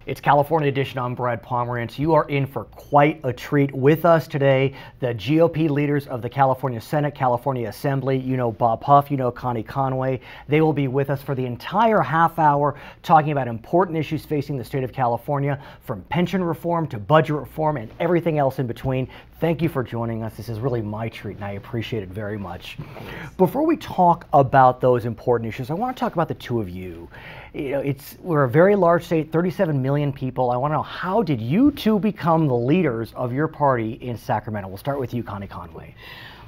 It's California Edition. I'm Brad Pomerance. You are in for quite a treat with us today. The GOP leaders of the California Senate, California Assembly, you know Bob Huff, you know Connie Conway. They will be with us for the entire half hour talking about important issues facing the state of California, from pension reform to budget reform and everything else in between. Thank you for joining us. This is really my treat and I appreciate it very much. Before we talk about those important issues, I want to talk about the two of you. You know, we're a very large state, 37 million people. I want to know, how did you two become the leaders of your party in Sacramento? We'll start with you, Connie Conway.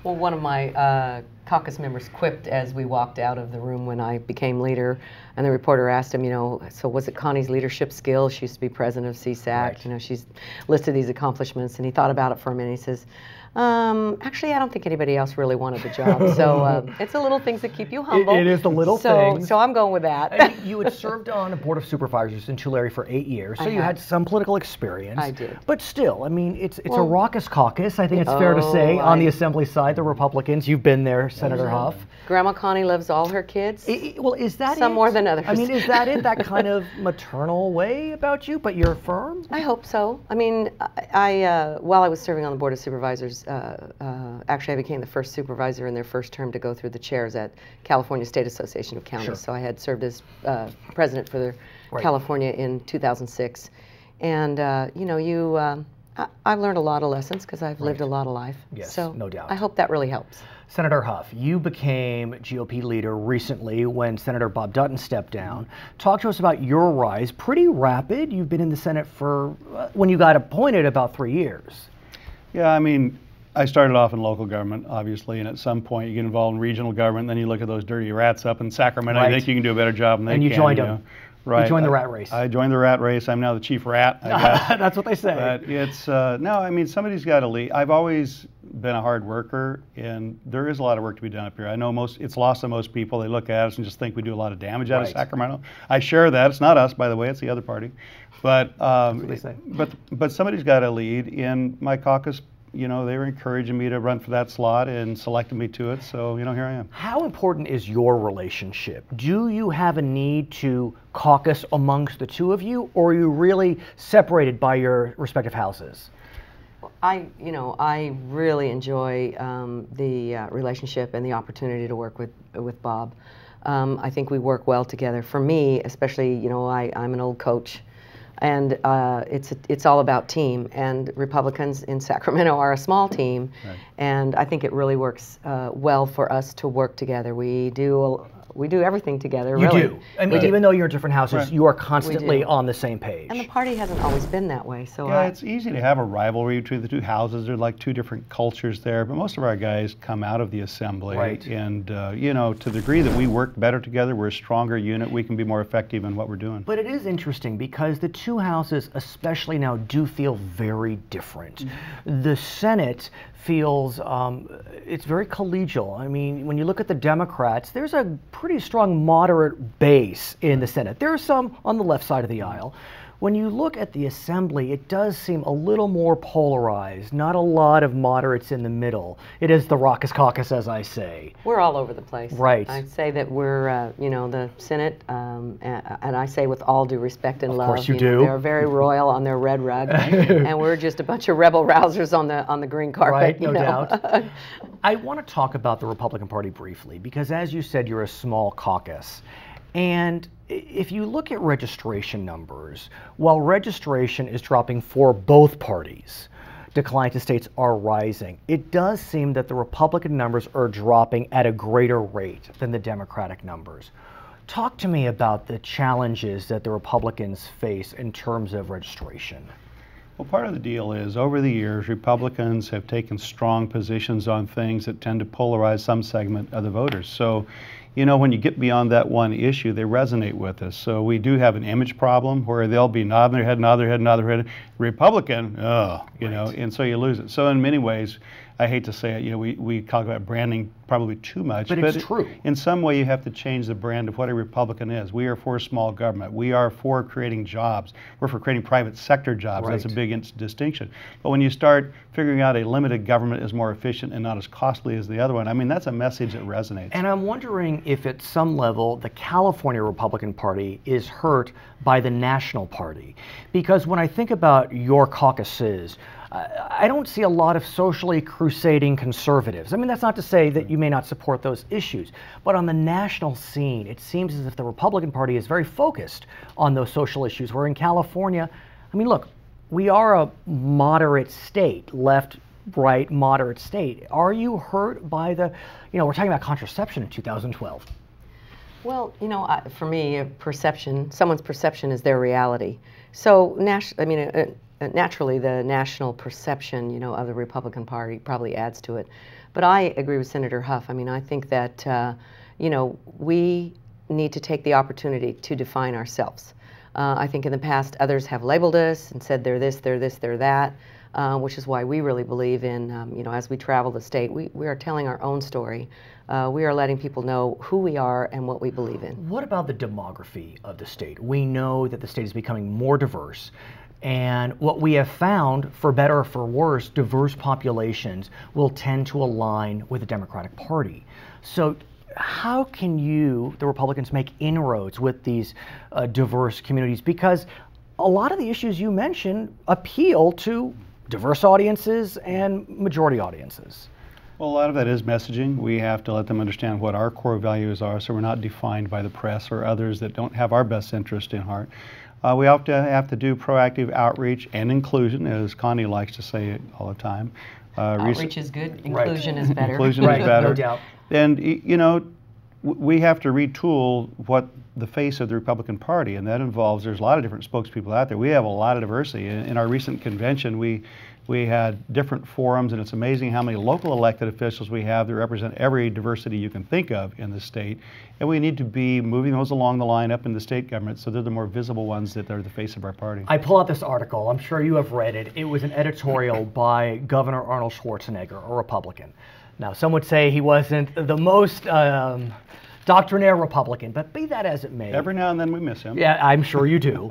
Well, one of my caucus members quipped as we walked out of the room when I became leader, and the reporter asked him, you know, so was it Connie's leadership skills? She used to be president of CSAC. Right. You know, she's listed these accomplishments, and he thought about it for a minute. He says, actually, I don't think anybody else really wanted the job. So it's the little things that keep you humble. It is the little things. So I'm going with that. And you had served on a board of supervisors in Tulare for 8 years, so you had some political experience. I did. But still, I mean, it's a raucous caucus, I think it's fair to say, on the Assembly side, the Republicans. You've been there, Senator Huff. Grandma Connie loves all her kids. Well, is that some more than others? I mean, is that it, that kind of maternal way about you, but you're firm? I hope so. I mean, while I was serving on the board of supervisors, actually I became the first supervisor in their first term to go through the chairs at California State Association of Counties. Sure. So I had served as president for California in 2006. And, you know, I've learned a lot of lessons because I've lived a lot of life. Yes, so no doubt. I hope that really helps. Senator Huff, you became GOP leader recently when Senator Bob Dutton stepped down. Talk to us about your rise. Pretty rapid. You've been in the Senate for, when you got appointed, about 3 years. Yeah, I mean, I started off in local government, obviously, and at some point you get involved in regional government, and then you look at those dirty rats up in Sacramento. I think you can do a better job than they can. And you joined them. Right. You joined the rat race. I joined the rat race. I'm now the chief rat, I guess. That's what they say. But it's, no, I mean, somebody's got to lead. I've always been a hard worker, and there is a lot of work to be done up here. I know it's lost on most people. They look at us and just think we do a lot of damage out of Sacramento. I share that. It's not us, by the way. It's the other party. But, that's what they say. But somebody's got to lead. In my caucus, you know, they were encouraging me to run for that slot and selected me to it, so, you know, here I am. How important is your relationship? Do you have a need to caucus amongst the two of you, or are you really separated by your respective houses? I really enjoy the relationship and the opportunity to work with Bob. I think we work well together. For me, especially, you know, I'm an old coach. And it's all about team, and Republicans in Sacramento are a small team, and I think it really works well for us to work together. We do everything together. You do. I mean, even though you're in different houses, you are constantly on the same page. And the party hasn't always been that way. So yeah, it's easy to have a rivalry between the two houses. There's like two different cultures there, but most of our guys come out of the assembly. Right. And, you know, to the degree that we work better together, we're a stronger unit, we can be more effective in what we're doing. But it is interesting because the two houses, especially now, do feel very different. Mm-hmm. The Senate feels, it's very collegial. I mean, when you look at the Democrats, there's a pretty strong moderate base in the Senate. There are some on the left side of the aisle. When you look at the Assembly, it does seem a little more polarized, not a lot of moderates in the middle. It is the raucous caucus, as I say. We're all over the place. Right. I'd say that we're, you know, the Senate, and I say with all due respect and love. Of course you do. They're very royal on their red rug, and we're just a bunch of rebel rousers on the green carpet. Right, no doubt. I want to talk about the Republican Party briefly, because as you said, you're a small caucus. And if you look at registration numbers, while registration is dropping for both parties, decline to states are rising, it does seem that the Republican numbers are dropping at a greater rate than the Democratic numbers. Talk to me about the challenges that the Republicans face in terms of registration. Well, part of the deal is, over the years, Republicans have taken strong positions on things that tend to polarize some segment of the voters. So, you know, when you get beyond that one issue, they resonate with us. So we do have an image problem where they'll be nodding their head, nod their head, nod their head, Republican, you know, and so you lose it. So in many ways, I hate to say it, you know, we talk about branding probably too much, but it's true. In some way you have to change the brand of what a Republican is. We are for small government. We are for creating jobs. We're for creating private sector jobs. Right. That's a big distinction. But when you start figuring out a limited government is more efficient and not as costly as the other one, I mean, that's a message that resonates. And I'm wondering if at some level the California Republican Party is hurt by the National Party. Because when I think about your caucuses, I don't see a lot of socially crusading conservatives. I mean, that's not to say that you may not support those issues, but on the national scene, it seems as if the Republican Party is very focused on those social issues, where in California, I mean, look, we are a moderate state, left, right, moderate state. Are you hurt by the, you know, we're talking about contraception in 2012. Well, you know, for me, someone's perception is their reality. So, naturally, the national perception, you know, of the Republican Party probably adds to it. But I agree with Senator Huff. I mean, I think that, you know, we need to take the opportunity to define ourselves. I think in the past, others have labeled us and said they're this, they're this, they're that, which is why we really believe in, you know, as we travel the state, we are telling our own story. We are letting people know who we are and what we believe in. What about the demography of the state? We know that the state is becoming more diverse. And what we have found, for better or for worse, diverse populations will tend to align with the Democratic Party. So how can you, the Republicans, make inroads with these diverse communities? Because a lot of the issues you mentioned appeal to diverse audiences and majority audiences. Well, a lot of that is messaging. We have to let them understand what our core values are, so we're not defined by the press or others that don't have our best interest in heart. We have to do proactive outreach and inclusion, as Connie likes to say it all the time. Outreach is good, inclusion is better. Inclusion is better. No doubt. And, you know, we have to retool what the face of the Republican Party, and that involves, there's a lot of different spokespeople out there. We have a lot of diversity. In our recent convention, we had different forums, and it's amazing how many local elected officials we have that represent every diversity you can think of in the state. And we need to be moving those along the line up in the state government so they're the more visible ones that are the face of our party. I pull out this article. I'm sure you have read it. It was an editorial by Governor Arnold Schwarzenegger, a Republican. Now, some would say he wasn't the most doctrinaire Republican, but be that as it may. Every now and then we miss him. Yeah, I'm sure you do.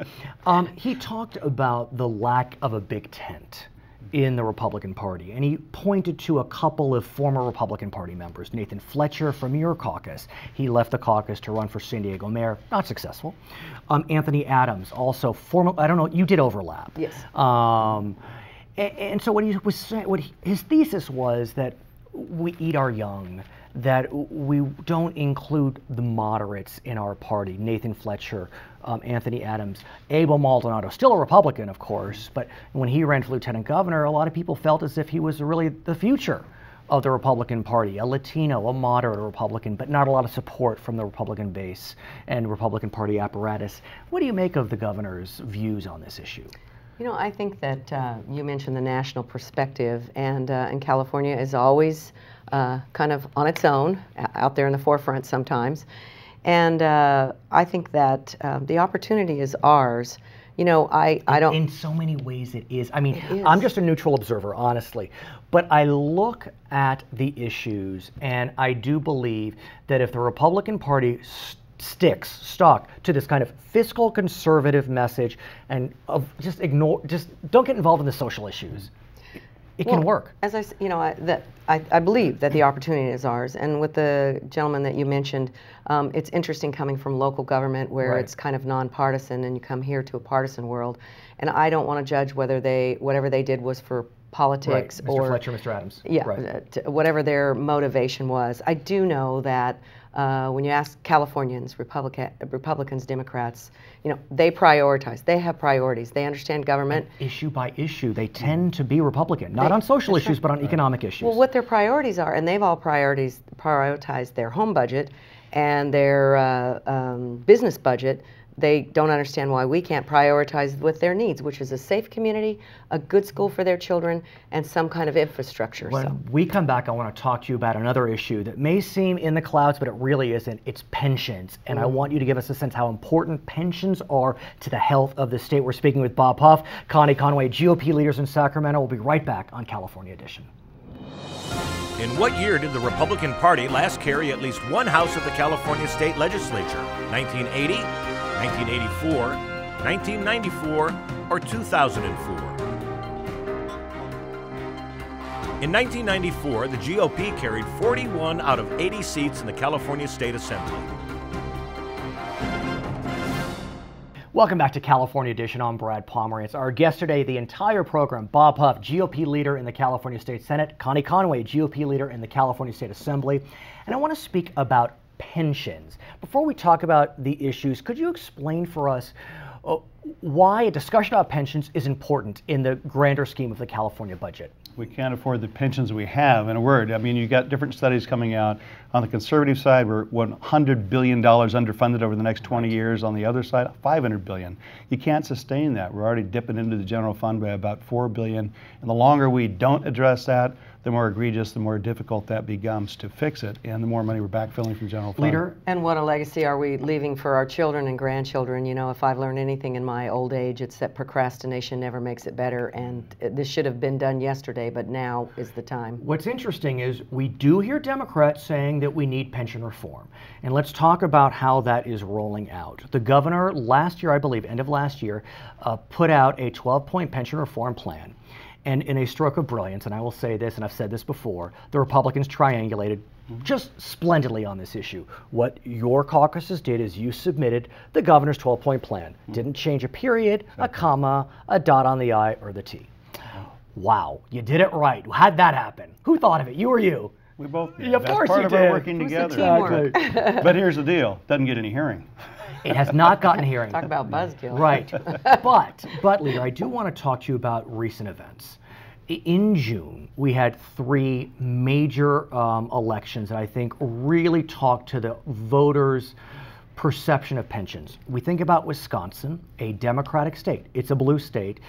He talked about the lack of a big tent in the Republican Party, and he pointed to a couple of former Republican Party members. Nathan Fletcher from your caucus. He left the caucus to run for San Diego mayor, not successful. Anthony Adams, also former, I don't know, you did overlap. Yes. And so what he was saying, his thesis was that we eat our young, that we don't include the moderates in our party. Nathan Fletcher, Anthony Adams, Abel Maldonado, still a Republican, of course, but when he ran for lieutenant governor, a lot of people felt as if he was really the future of the Republican Party, a Latino, a moderate Republican, but not a lot of support from the Republican base and Republican Party apparatus. What do you make of the governor's views on this issue? You know, I think that you mentioned the national perspective, and California is always kind of on its own, out there in the forefront sometimes. And I think that the opportunity is ours. You know, I don't... In so many ways it is. I mean, It is. I'm just a neutral observer, honestly. But I look at the issues, and I do believe that if the Republican Party stuck to this kind of fiscal conservative message and just don't get involved in the social issues, it can work. As I believe that the opportunity is ours, and with the gentleman that you mentioned, it's interesting coming from local government where Right. it's kind of nonpartisan, and you come here to a partisan world, and I don't want to judge whether whatever they did was for politics Right. Mr. or Fletcher, Mr. Adams. yeah, Right. whatever their motivation was. I do know that when you ask Californians, Republicans, Democrats, you know, they prioritize. They have priorities. They understand government. Issue by issue, they tend to be Republican, not on social that's issues, right. but on economic issues. Well, what their priorities are, and they've all prioritized their home budget and their business budget. They don't understand why we can't prioritize with their needs, which is a safe community, a good school for their children, and some kind of infrastructure. When we come back, I want to talk to you about another issue that may seem in the clouds, but it really isn't. It's pensions. And I want you to give us a sense how important pensions are to the health of the state. We're speaking with Bob Huff, Connie Conway, GOP leaders in Sacramento. We'll be right back on California Edition. In what year did the Republican Party last carry at least one House of the California State Legislature? 1980, 1984, 1994, or 2004? In 1994, the GOP carried 41 out of 80 seats in the California State Assembly. Welcome back to California Edition. I'm Brad Pomerance. Our guest today, the entire program, Bob Huff, GOP leader in the California State Senate, Connie Conway, GOP leader in the California State Assembly. And I want to speak about pensions. Before we talk about the issues, could you explain for us why a discussion about pensions is important in the grander scheme of the California budget? We can't afford the pensions we have, in a word. I mean, you've got different studies coming out. On the conservative side, we're $100 billion underfunded over the next 20 years. On the other side, $500 billion. You can't sustain that. We're already dipping into the general fund by about $4 billion. And the longer we don't address that, the more egregious, the more difficult that becomes to fix it, and the more money we're backfilling from general fund. Leader? And what a legacy are we leaving for our children and grandchildren? You know, if I've learned anything in my old age, it's that procrastination never makes it better, and this should have been done yesterday, but now is the time. What's interesting is we do hear Democrats saying that we need pension reform. And let's talk about how that is rolling out. The governor last year, I believe, end of last year, put out a 12-point pension reform plan. And in a stroke of brilliance, and I will say this, and I've said this before, the Republicans triangulated just splendidly on this issue. What your caucuses did is you submitted the governor's 12-point plan. Didn't change a period, a comma, a dot on the I, or the T. Wow, you did it right. How'd that happen? Who thought of it, you or you? We both did. Yeah, of course That's part you of did. our working together. Teamwork. But here's the deal, doesn't get any hearing. It has not gotten a hearing. Talk about buzzkill. Right. But Leader, I do want to talk to you about recent events. In June, we had three major elections that I think really talked to the voters' perception of pensions. We think about Wisconsin, a Democratic state. It's a blue state.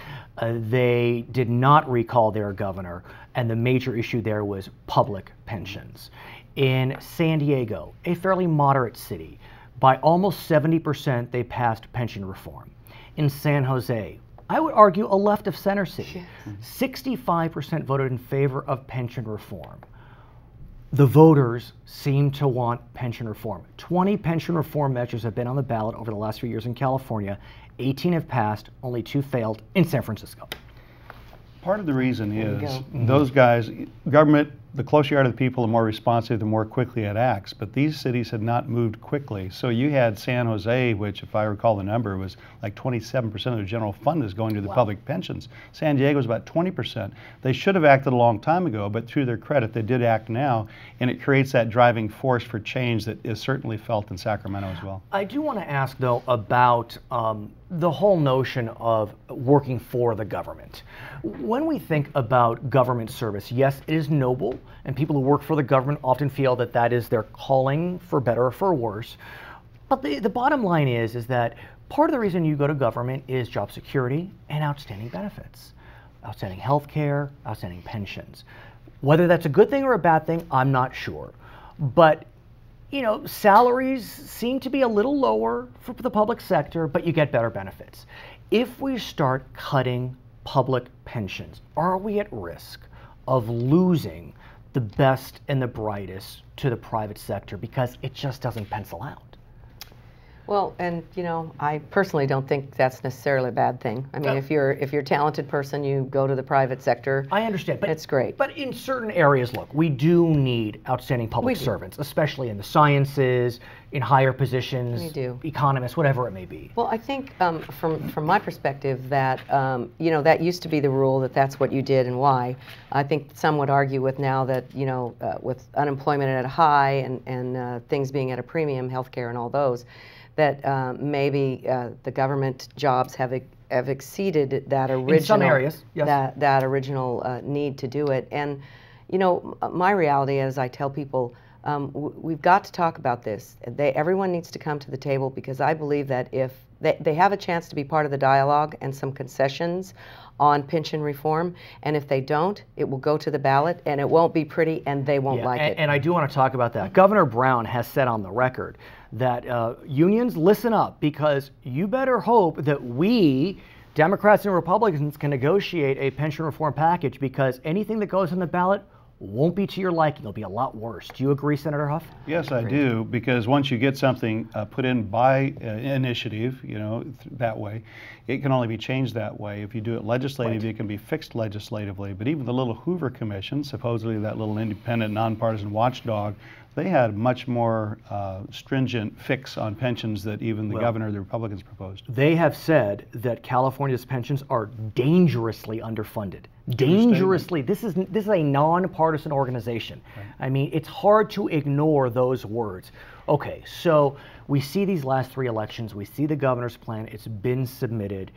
They did not recall their governor, and the major issue there was public pensions. In San Diego, a fairly moderate city, by almost 70%, they passed pension reform. In San Jose, I would argue a left of center city, 65% voted in favor of pension reform. The voters seem to want pension reform. 20 pension reform measures have been on the ballot over the last few years in California. 18 have passed, only 2 failed in San Francisco. Part of the reason is those guys, government, the closer you are to the people, the more responsive, the more quickly it acts. But these cities had not moved quickly. So you had San Jose, which, if I recall the number, was like 27% of the general fund is going to the public pensions. San Diego was about 20%. They should have acted a long time ago, but through their credit, they did act now, and it creates that driving force for change that is certainly felt in Sacramento as well. I do want to ask, though, about the whole notion of working for the government. When we think about government service, yes, it is noble, and people who work for the government often feel that that is their calling, for better or for worse. But the bottom line is that part of the reason you go to government is job security and outstanding benefits, outstanding health care, outstanding pensions. Whether that's a good thing or a bad thing, I'm not sure. But you know, salaries seem to be a little lower for the public sector, but you get better benefits. If we start cutting public pensions, are we at risk of losing the best and the brightest to the private sector because it just doesn't pencil out? Well, and you know, I personally don't think that's necessarily a bad thing. I mean, if you're a talented person, you go to the private sector. I understand, but it's great. But in certain areas, look, we do need outstanding public servants, especially in the sciences, in higher positions, We do. economists, whatever it may be. Well, I think from my perspective that you know, that used to be the rule, that that's what you did and why. I think some would argue with now that, you know, with unemployment at a high and things being at a premium, healthcare and all those, that maybe the government jobs have exceeded that original, in some areas, yes. that original need to do it. And you know, my reality, as I tell people, we've got to talk about this. Everyone needs to come to the table, because I believe that if they have a chance to be part of the dialogue and some concessions on pension reform, and if they don't, it will go to the ballot, and it won't be pretty, and they won't like it. And I do want to talk about that. Governor Brown has said on the record that unions, listen up, because you better hope that we, Democrats and Republicans, can negotiate a pension reform package, because anything that goes on the ballot won't be to your liking. It'll be a lot worse. Do you agree, Senator Huff? Yes, I do, because once you get something put in by initiative, that way, it can only be changed that way. If you do it legislatively, it can be fixed legislatively. But even the little Hoover Commission, supposedly that little independent, nonpartisan watchdog, they had much more stringent fix on pensions that even the governor, the Republicans, proposed. They have said that California's pensions are dangerously underfunded. Dangerously. This is a nonpartisan organization. Right. I mean, it's hard to ignore those words. Okay, so we see these last 3 elections. We see the governor's plan. It's been submitted.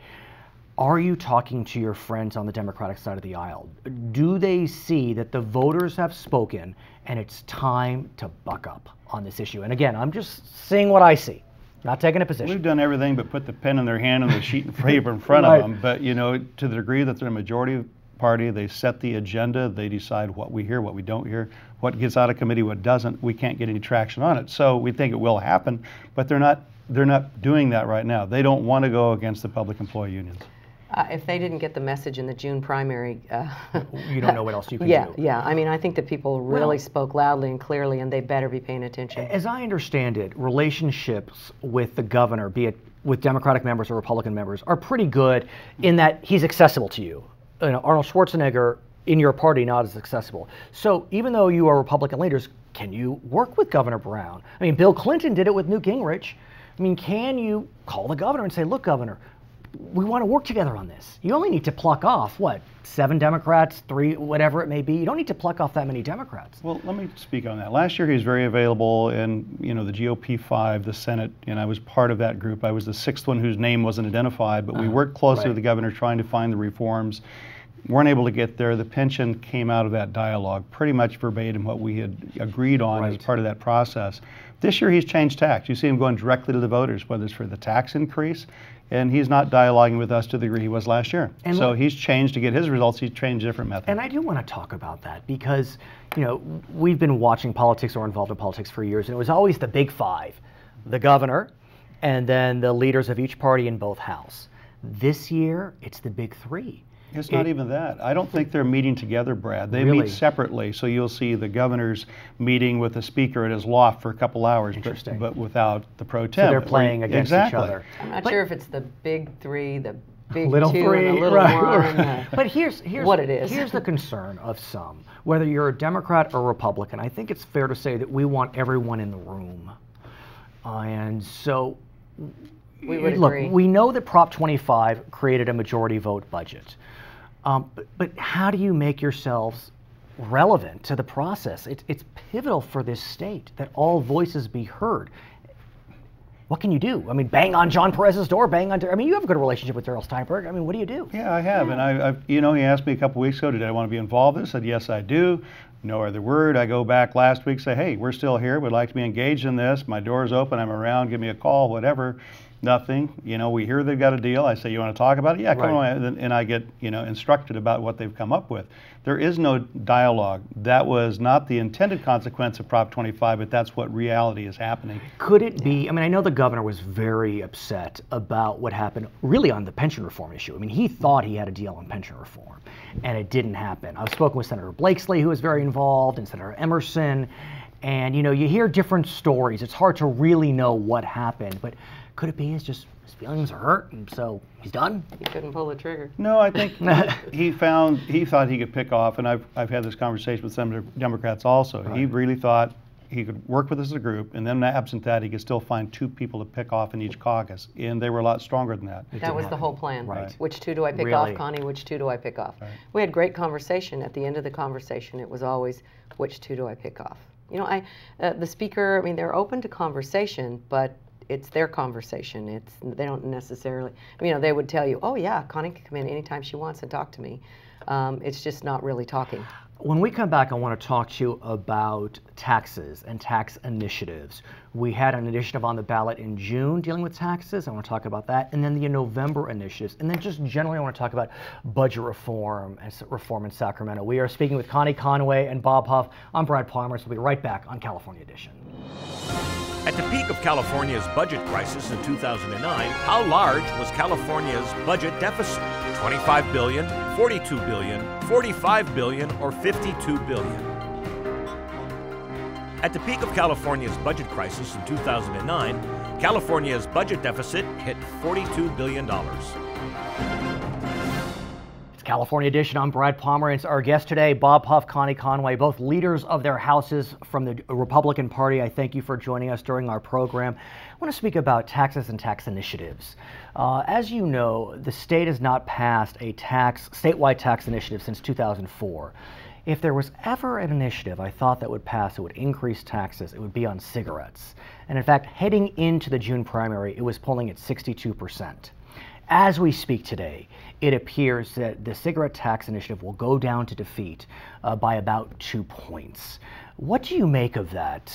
Are you talking to your friends on the Democratic side of the aisle? Do they see that the voters have spoken and it's time to buck up on this issue? And again, I'm just seeing what I see, not taking a position. We've done everything but put the pen in their hand and the sheet of paper in front of them. But, to the degree that they're a majority party, they set the agenda, they decide what we hear, what we don't hear, what gets out of committee, what doesn't. We can't get any traction on it. So we think it will happen, but they're not doing that right now. They don't want to go against the public employee unions. If they didn't get the message in the June primary, you don't know what else you can do. Yeah. I mean, I think that people really spoke loudly and clearly, and they better be paying attention. As I understand it, relationships with the governor, be it with Democratic members or Republican members, are pretty good in that he's accessible to you. Arnold Schwarzenegger in your party not as accessible. So even though you are Republican leaders, can you work with Governor Brown? I mean, Bill Clinton did it with Newt Gingrich. I mean, can you call the governor and say, look, Governor, we want to work together on this. You only need to pluck off, 7 Democrats, 3, whatever it may be. You don't need to pluck off that many Democrats. Well, let me speak on that. Last year he was very available in, the GOP 5, the Senate, and I was part of that group. I was the 6th one whose name wasn't identified, but we worked closely with the governor trying to find the reforms. Weren't able to get there. The pension came out of that dialogue, pretty much verbatim what we had agreed on as part of that process. This year he's changed tack. You see him going directly to the voters, whether it's for the tax increase, and he's not dialoguing with us to the degree he was last year. And so he's changed to get his results. He's changed a different method. And I do want to talk about that because, we've been watching politics or involved in politics for years, and it was always the big 5, the governor, and then the leaders of each party in both houses. This year, it's the big 3. It's not even that. I don't think they're meeting together, Brad. They meet separately. So you'll see the governor's meeting with the speaker at his loft for a couple hours, but without the pro tem. So they're playing against each other. I'm not sure if it's the big 3, the big little 2, 3, and the little 1. But here's what it is. Here's the concern of some. Whether you're a Democrat or Republican, I think it's fair to say that we want everyone in the room. And so, we would agree. We know that Prop 25 created a majority vote budget. But how do you make yourselves relevant to the process? It's pivotal for this state that all voices be heard. What can you do? I mean, bang on John Perez's door, you have a good relationship with Darrell Steinberg. I mean, what do you do? Yeah, I have. And I've he asked me a couple weeks ago, did I want to be involved in this? I said, yes, I do. No other word. I go back last week, say, hey, we're still here. We'd like to be engaged in this. My door's open. I'm around. Give me a call, whatever. Nothing. We hear they've got a deal. I say, you want to talk about it? Yeah, come on. And I get, instructed about what they've come up with. There is no dialogue. That was not the intended consequence of Prop 25, but that's what reality is happening. Could it be, I know the governor was very upset about what happened really on the pension reform issue. He thought he had a deal on pension reform, and it didn't happen. I've spoken with Senator Blakesley, who was very involved, and Senator Emerson, and, you hear different stories. It's hard to really know what happened, but could it be his feelings are hurt, and so he's done? He couldn't pull the trigger. No, I think he thought he could pick off, and I've had this conversation with some Democrats also. Right. He really thought he could work with us as a group, and then absent that, he could still find 2 people to pick off in each caucus, and they were a lot stronger than that. That was the whole plan. Right. Which 2 do I pick off, Connie? Which 2 do I pick off? Right. We had great conversation. At the end of the conversation, it was always, which 2 do I pick off? The speaker, they're open to conversation, but it's their conversation. They don't necessarily, they would tell you, oh yeah, Connie can come in anytime she wants and talk to me. It's just not really talking. When we come back, I want to talk to you about taxes and tax initiatives. We had an initiative on the ballot in June dealing with taxes. I want to talk about that. And then the November initiatives. And then just generally, I want to talk about budget reform and reform in Sacramento. We are speaking with Connie Conway and Bob Huff. I'm Brad Pomerance. We'll be right back on California Edition. At the peak of California's budget crisis in 2009, how large was California's budget deficit? $25 billion, $42 billion, $45 billion, or $52 billion? At the peak of California's budget crisis in 2009, California's budget deficit hit $42 billion. California Edition. I'm Brad Pomerance. Our guest today, Bob Huff, Connie Conway, both leaders of their houses from the Republican Party. I thank you for joining us during our program. I want to speak about taxes and tax initiatives. As you know, the state has not passed a statewide tax initiative since 2004. If there was ever an initiative I thought that would pass, it would increase taxes, it would be on cigarettes. And in fact, heading into the June primary, it was polling at 62%. As we speak today, it appears that the cigarette tax initiative will go down to defeat by about 2 points. What do you make of that,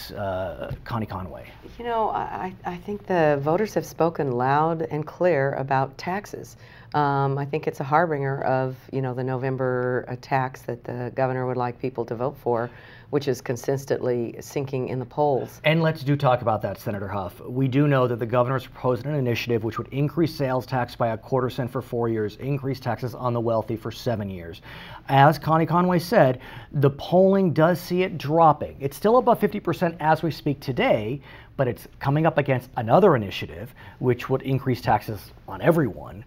Connie Conway? You know, I think the voters have spoken loud and clear about taxes. I think it's a harbinger of, you know, the November tax that the governor would like people to vote for, which is consistently sinking in the polls. And let's talk about that, Senator Huff. We do know that the governor's proposed an initiative which would increase sales tax by 1/4 cent for 4 years, increase taxes on the wealthy for 7 years. As Connie Conway said, the polling does see it dropping. It's still above 50% as we speak today, but it's coming up against another initiative which would increase taxes on everyone.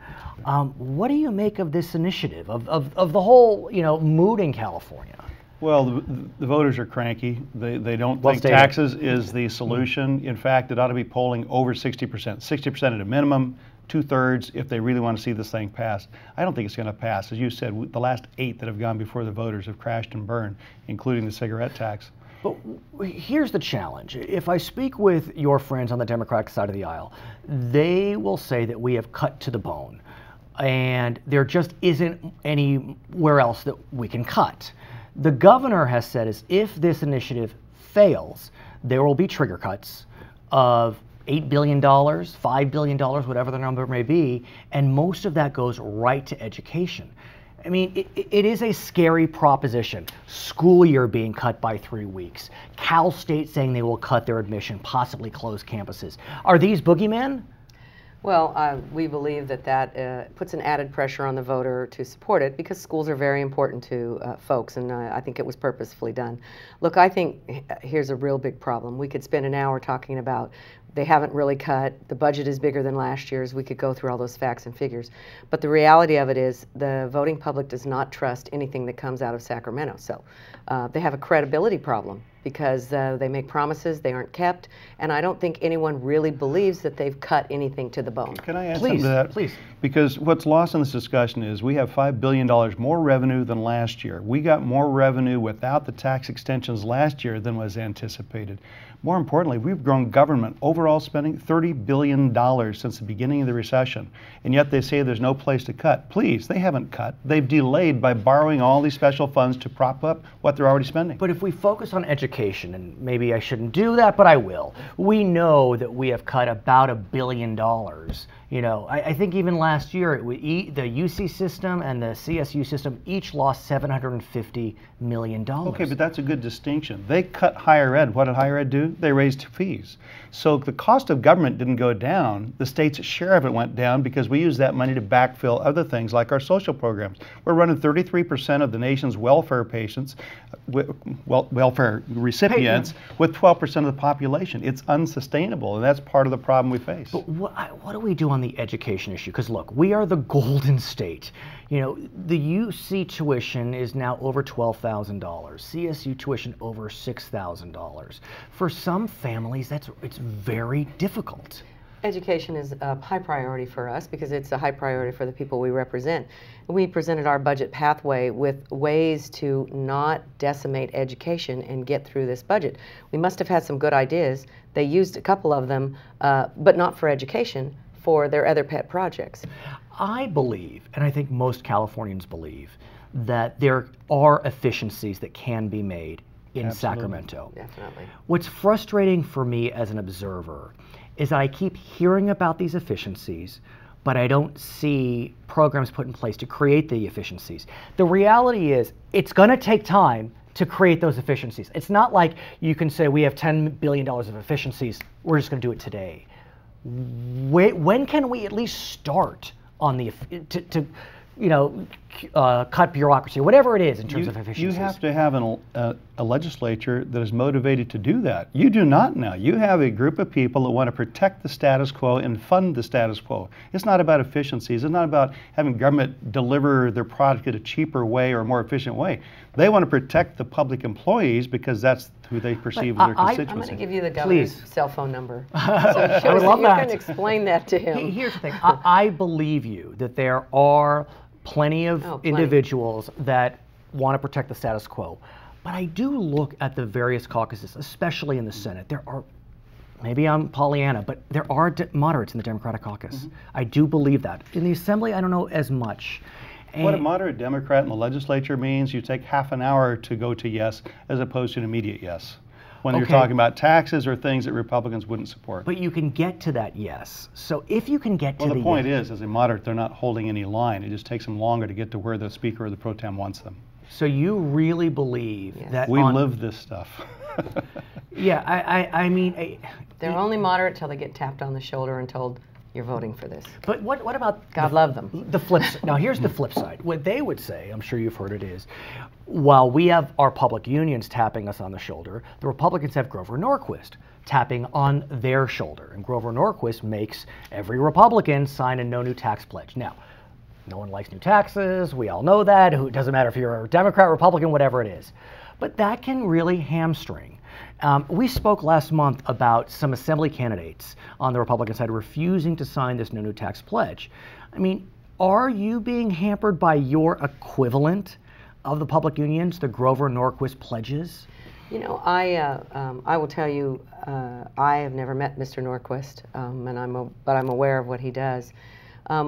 What do you make of this initiative, of the whole, you know, mood in California? Well, the voters are cranky. They don't think taxes is the solution. In fact, it ought to be polling over 60%. 60% at a minimum, 2/3 if they really want to see this thing pass. I don't think it's going to pass. As you said, the last 8 that have gone before the voters have crashed and burned, including the cigarette tax. But here's the challenge. If I speak with your friends on the Democratic side of the aisle, they will say that we have cut to the bone and there just isn't anywhere else that we can cut. The governor has said is if this initiative fails, there will be trigger cuts of $8 billion, $5 billion, whatever the number may be, and most of that goes right to education. I mean, it is a scary proposition. School year being cut by 3 weeks. Cal State saying they will cut their admission, possibly close campuses. Are these boogeymen? Well, we believe that puts an added pressure on the voter to support it because schools are very important to folks, and I think it was purposefully done. Look, I think here's a real big problem. We could spend an hour talking about they haven't really cut, the budget is bigger than last year's, we could go through all those facts and figures. But the reality of it is the voting public does not trust anything that comes out of Sacramento. So they have a credibility problem because they make promises, they aren't kept, and I don't think anyone really believes that they've cut anything to the bone. Can I add something to that? Please. Because what's lost in this discussion is we have $5 billion more revenue than last year. We got more revenue without the tax extensions last year than was anticipated. More importantly, we've grown government overall spending $30 billion since the beginning of the recession, and yet they say there's no place to cut. Please, they haven't cut. They've delayed by borrowing all these special funds to prop up what they're already spending. But if we focus on education, and maybe I shouldn't do that, but I will, we know that we have cut about $1 billion. You know, I think even last year, the UC system and the CSU system each lost $750 million. Okay, but that's a good distinction. They cut higher ed. What did higher ed do? They raised fees. So the cost of government didn't go down. The state's share of it went down because we use that money to backfill other things like our social programs. We're running 33% of the nation's welfare patients, welfare recipients, with 12% of the population. It's unsustainable, and that's part of the problem we face. But what do we do on the education issue? Because look, we are the golden state. You know, the UC tuition is now over $12,000. CSU tuition over $6,000. For some families, it's very difficult. Education is a high priority for us because it's a high priority for the people we represent. We presented our budget pathway with ways to not decimate education and get through this budget. We must have had some good ideas. They used a couple of them, but not for education, for their other pet projects. I believe, and I think most Californians believe, that there are efficiencies that can be made in Sacramento. Definitely. What's frustrating for me as an observer is that I keep hearing about these efficiencies, but I don't see programs put in place to create the efficiencies. The reality is it's going to take time to create those efficiencies. It's not like you can say we have $10 billion of efficiencies, we're just going to do it today. When can we at least start on the to cut bureaucracy, whatever it is in terms of efficiency. You have to have a legislature that is motivated to do that. You do not now. You have a group of people that want to protect the status quo and fund the status quo. It's not about efficiencies. It's not about having government deliver their product in a cheaper way or a more efficient way. They want to protect the public employees because that's who they perceive as their constituency. I'm going to give you the governor's cell phone number. So I would love you that. can explain that to him. Here's the thing. I believe you that there are plenty of individuals that want to protect the status quo. But I do look at the various caucuses, especially in the Senate. There are, maybe I'm Pollyanna, but there are moderates in the Democratic caucus. I do believe that. In the Assembly, I don't know as much. And what a moderate Democrat in the legislature means, you take half an hour to go to yes as opposed to an immediate yes. When you're talking about taxes or things that Republicans wouldn't support. But you can get to that yes. So if you can get to the point is, as a moderate, they're not holding any line. It just takes them longer to get to where the Speaker or the pro tem wants them. So you really believe that we live this stuff. Yeah, I mean, they're only moderate till they get tapped on the shoulder and told, you're voting for this. But what about God love them? The flip side. Now here's the flip side. What they would say, I'm sure you've heard it, is while we have our public unions tapping us on the shoulder, the Republicans have Grover Norquist tapping on their shoulder. And Grover Norquist makes every Republican sign a no new tax pledge. Now, no one likes new taxes. We all know that. It doesn't matter if you're a Democrat, Republican, whatever it is. But that can really hamstring. We spoke last month about some assembly candidates on the Republican side refusing to sign this no new tax pledge. I mean, are you being hampered by your equivalent of the public unions, the Grover Norquist pledges? You know, I will tell you, I have never met Mr. Norquist, but I'm aware of what he does.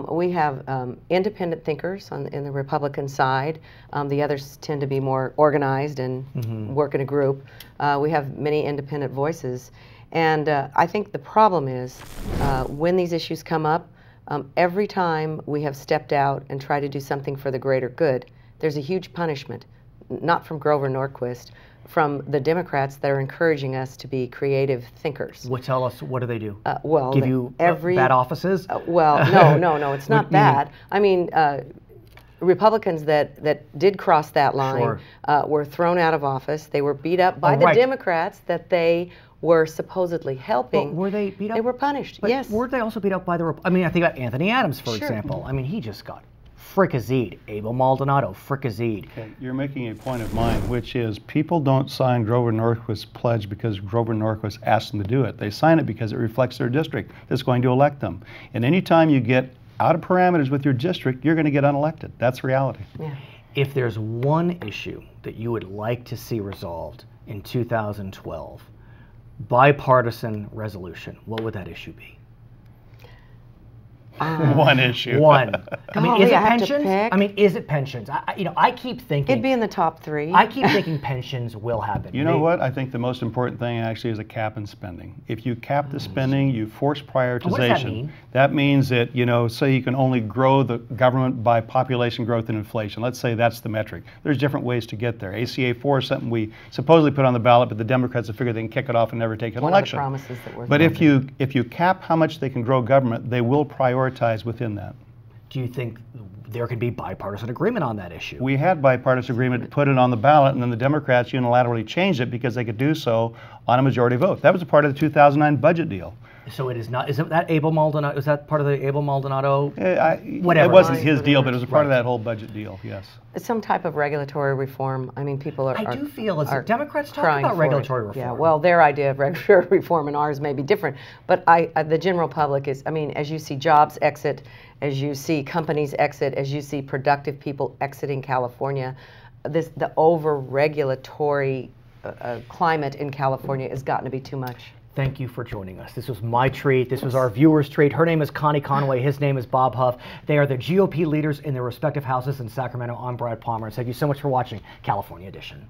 We have independent thinkers in the Republican side. The others tend to be more organized and work in a group. We have many independent voices. And I think the problem is when these issues come up, every time we have stepped out and tried to do something for the greater good, there's a huge punishment, not from Grover Norquist, from the Democrats that are encouraging us to be creative thinkers. Well, tell us, what do they do? Well, give you bad offices? Well, no, it's not that. I mean, Republicans that did cross that line were thrown out of office. They were beat up by the Democrats that they were supposedly helping. But were they beat up? They were punished, but yes. Were they also beat up by the I mean, I think about Anthony Adams, for example. I mean, he just got fricasseed. Abel Maldonado, fricasseed. Okay, you're making a point of mine, which is people don't sign Grover Norquist's pledge because Grover Norquist asked them to do it. They sign it because it reflects their district that's going to elect them. And anytime you get out of parameters with your district, you're going to get unelected. That's reality. Yeah. If there's one issue that you would like to see resolved in 2012, bipartisan resolution, what would that issue be? One issue. One. I mean, is it pensions? I mean, is it pensions? I keep thinking it'd be in the top three. I keep thinking pensions will happen. You know what? I think the most important thing actually is a cap in spending. If you cap the spending, you force prioritization. What does that mean? That means that, say you can only grow the government by population growth and inflation. Let's say that's the metric. There's different ways to get there. ACA 4 is something we supposedly put on the ballot, but the Democrats have figured they can kick it off and never take an election. One of the promises that we're But if you cap how much they can grow government, they will prioritize within that. Do you think there could be bipartisan agreement on that issue? We had bipartisan agreement to put it on the ballot, and then the Democrats unilaterally changed it because they could do so on a majority vote. That was a part of the 2009 budget deal. So it is not. Is it that Abel Maldonado? Is that part of the Abel Maldonado? Whatever. It wasn't his deal, but it was a part of that whole budget deal. Yes. Some type of regulatory reform. I mean, people are. I do feel as if Democrats talk about regulatory reform. Yeah. Well, their idea of regulatory reform and ours may be different, but the general public is. I mean, as you see jobs exit, as you see companies exit, as you see productive people exiting California, the over-regulatory climate in California has gotten to be too much. Thank you for joining us. This was my treat. This was our viewers' treat. Her name is Connie Conway. His name is Bob Huff. They are the GOP leaders in their respective houses in Sacramento. I'm Brad Pomerance. Thank you so much for watching California Edition.